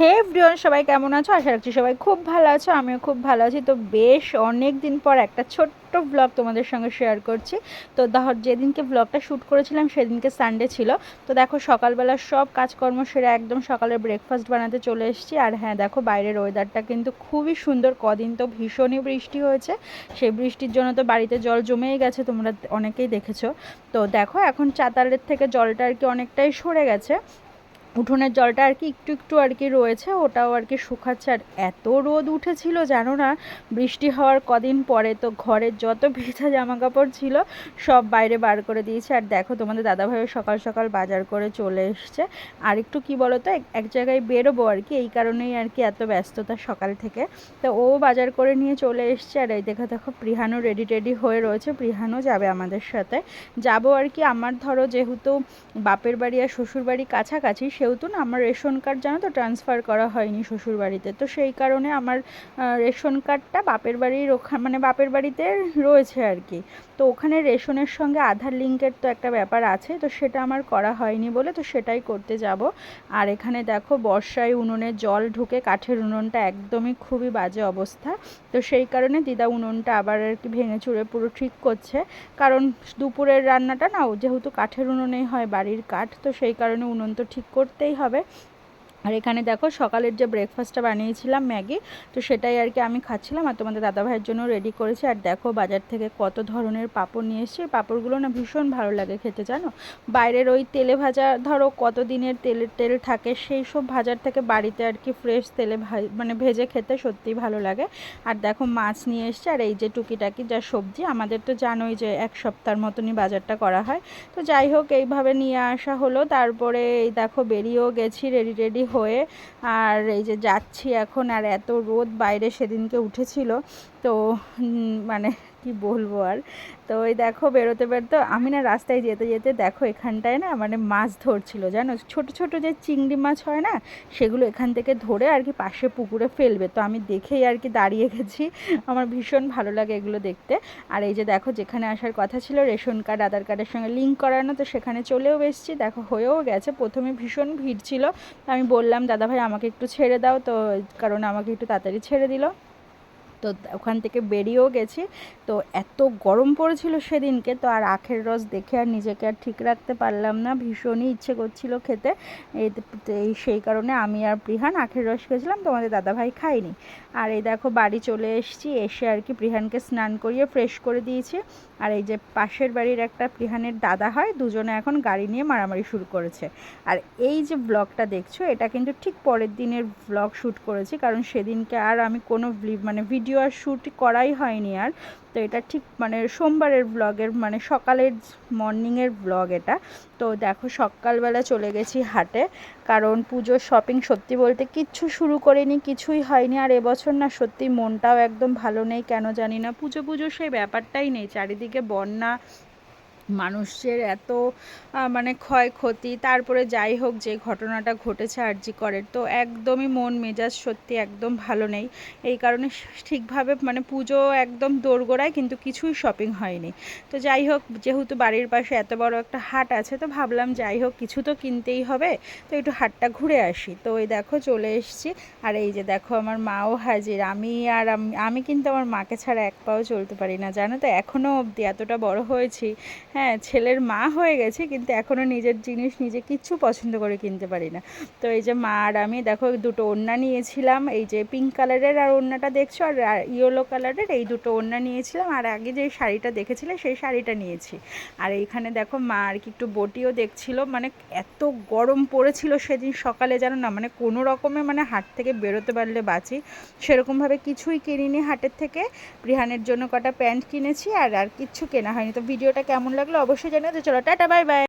হে everyone, সবাই কেমন আছো? আশা রাখছি সবাই খুব ভালো আছো। আমিও খুব ভালো আছি। তো বেশ অনেক দিন পর একটা ছোট্ট ব্লগ তোমাদের সঙ্গে শেয়ার করছি। তো যেদিনকে ব্লগটা শ্যুট করেছিলাম সেদিনকে সানডে ছিল। তো দেখো সকালবেলা সব কাজকর্ম সেরে একদম সকালে ব্রেকফাস্ট বানাতে চলে এসেছি। আর হ্যাঁ, দেখো বাইরের ওয়েদারটা কিন্তু খুবই সুন্দর। কদিন তো ভীষণই বৃষ্টি হয়েছে, সেই বৃষ্টির জন্য তো বাড়িতে জল জমেই গেছে, তোমরা অনেকেই দেখেছো। তো দেখো এখন চাতালের থেকে জলটা আর কি অনেকটাই সরে গেছে। উঠোনের জলটা আর কি একটু একটু আর কি রয়েছে, ওটাও আর কি শুকাচ্ছে। আর এত রোদ উঠেছিল জানো না, বৃষ্টি হওয়ার কদিন পরে তো ঘরের যত ভেজা জামা কাপড় ছিল সব বাইরে বার করে দিয়েছে। আর দেখো তোমাদের দাদাভাইও সকাল সকাল বাজার করে চলে এসছে। আর একটু কি বলো তো, এক জায়গায় বেরোবো আর কি, এই কারণেই আর কি এত ব্যস্ততা সকাল থেকে। তো ও বাজার করে নিয়ে চলে এসছে। আর এই দেখো দেখো প্রিহানও রেডি টেডি হয়ে রয়েছে, প্রিহানও যাবে আমাদের সাথে। যাবো আর কি, আমার ধরো যেহেতু বাপের বাড়ি আর শ্বশুর বাড়ি কাছাকাছি, সেহেতু না আমার রেশন কার্ড জানো তো ট্রান্সফার করা হয়নি শ্বশুর বাড়িতে। তো সেই কারণে আমার রেশন কার্ডটা বাপের বাড়ির মানে বাপের বাড়িতে রয়েছে আর কি। তো ওখানে রেশনের সঙ্গে আধার লিঙ্কের তো একটা ব্যাপার আছে, তো সেটা আমার করা হয়নি বলে তো সেটাই করতে যাব। আর এখানে দেখো বর্ষায় উনুনে জল ঢুকে কাঠের উনুনটা একদমই খুবই বাজে অবস্থা। তো সেই কারণে দিদা উনুনটা আবার আর কি ভেঙে চুরে পুরো ঠিক করছে। কারণ দুপুরের রান্নাটা না যেহেতু কাঠের উনুনেই হয়, বাড়ির কাঠ, তো সেই কারণে উনুন তো ঠিক করতেই হবে। আর এখানে দেখো সকালের যে ব্রেকফাস্টটা বানিয়েছিলাম ম্যাগি, তো সেটাই আর কি আমি খাচ্ছিলাম আর তোমাদের দাদাভাইয়ের জন্য রেডি করেছি। আর দেখো বাজার থেকে কত ধরনের পাঁপড় নিয়ে এসেছি। পাঁপড়গুলো না ভীষণ ভালো লাগে খেতে জানো। বাইরের ওই তেলে ভাজা ধরো কত দিনের তেল থাকে, সেই সব ভাজার থেকে বাড়িতে আর কি ফ্রেশ তেলে মানে ভেজে খেতে সত্যিই ভালো লাগে। আর দেখো মাছ নিয়ে এসছে, আর এই যে টুকিটাকি যা সবজি, আমাদের তো জানোই যে এক সপ্তাহের মতনই বাজারটা করা হয়। তো যাই হোক এইভাবে নিয়ে আসা হলো। তারপরে এই দেখো বেরিয়েও গেছি রেডি রেডি হয়ে। আর এই যে যাচ্ছি এখন, আর এত রোদ বাইরে সেদিনকে উঠেছিল। তো মানে কি বলবো আর। তো ওই দেখো বেরোতে বেরোতে আমি না রাস্তায় যেতে যেতে দেখো এখানটায় না মানে মাছ ধরছিল জানো, ছোট ছোট যে চিংড়ি মাছ হয় না, সেগুলো এখান থেকে ধরে আর কি পাশে পুকুরে ফেলবে। তো আমি দেখেই আর কি দাঁড়িয়ে গেছি, আমার ভীষণ ভালো লাগে এগুলো দেখতে। আর এই যে দেখো যেখানে আসার কথা ছিল রেশন কার্ড আধার কার্ডের সঙ্গে লিঙ্ক করানো, তো সেখানে চলেও এসেছি। দেখো হয়েও গেছে, প্রথমে ভীষণ ভিড় ছিল। আমি বললাম দাদাভাই আমাকে একটু ছেড়ে দাও, তো কারণ আমাকে একটু তাড়াতাড়ি ছেড়ে দিল। তো ওখান থেকে বেরিয়েও গেছি। তো এত গরম পড়েছিল সেদিনকে, তো আর আখের রস দেখে আর নিজেকে আর ঠিক রাখতে পারলাম না, ভীষণই ইচ্ছে করছিল খেতে। এই সেই কারণে আমি আর প্রিহান আখের রস খেয়েছিলাম, তোমাদের দাদাভাই খাইনি। আর এই দেখো বাড়ি চলে এসেছি, এসে আর কি প্রিহানকে স্নান করিয়ে ফ্রেশ করে দিয়েছি। আর এই যে পাশের বাড়ির একটা প্রিহানের দাদা হয়, দুজনে এখন গাড়ি নিয়ে মারামারি শুরু করেছে। আর এই যে ব্লগটা দেখছো, এটা কিন্তু ঠিক পরের দিনের ব্লগ শ্যুট করেছি, কারণ সেদিনকে আর আমি কোনো মানে ভিডিও আর শ্যুট করাই হয়নি আর। তো এটা ঠিক মানে সোমবারের ব্লগের মানে সকালের মর্নিংয়ের ব্লগ এটা। তো দেখো সকালবেলা চলে গেছি হাটে, কারণ পুজোর শপিং সত্যি বলতে কিচ্ছু শুরু করিনি, কিছুই হয়নি। আর এবছর না সত্যি মনটাও একদম ভালো নেই, কেন জানি না। পুজো সেই ব্যাপারটাই নেই, চারিদিকে বন্যা, মানুষের এত মানে ক্ষয়ক্ষতি। তারপরে যাই হোক, যে ঘটনাটা ঘটেছে আরজি করের, তো একদমই মন মেজাজ সত্যি একদম ভালো নেই। এই কারণে ঠিকভাবে মানে পুজো একদম দোরগোড়ায়, কিন্তু কিছুই শপিং হয়নি। তো যাই হোক, যেহেতু বাড়ির পাশে এত বড় একটা হাট আছে, তো ভাবলাম যাই হোক কিছু তো কিনতেই হবে, তো একটু হাটটা ঘুরে আসি। তো ওই দেখো চলে এসেছি। আর এই যে দেখো আমার মাও হাজির। আমি কিন্তু আমার মাকে ছাড়া এক পাও চলতে পারি না জানো তো, এখনও অবধি এতটা বড় হয়েছি, হ্যাঁ ছেলের মা হয়ে গেছে, কিন্তু এখনও নিজের জিনিস নিজে কিচ্ছু পছন্দ করে কিনতে পারি না। তো এই যে মা আর আমি দেখো দুটো ওড়না নিয়েছিলাম, এই যে পিঙ্ক কালারের আর ওড়নাটা দেখছো, আর ইয়েলো কালারের এই দুটো ওড়না নিয়েছিলাম। আর আগে যে শাড়িটা দেখেছিলে সেই শাড়িটা নিয়েছি। আর এইখানে দেখো মা আর কি একটু বটিও দেখছিল, মানে এত গরম পড়েছিল সেদিন সকালে জানো না, মানে কোনো রকমে মানে হাট থেকে বেরোতে পারলে বাঁচি, সেরকমভাবে কিছুই কিনিনি হাটের থেকে। রিহানের জন্য কটা প্যান্ট কিনেছি, আর কিচ্ছু কেনা হয়নি। তো ভিডিওটা কেমন লাগলো অবশ্যই জানিও। তো চলো টাটা বাই বাই।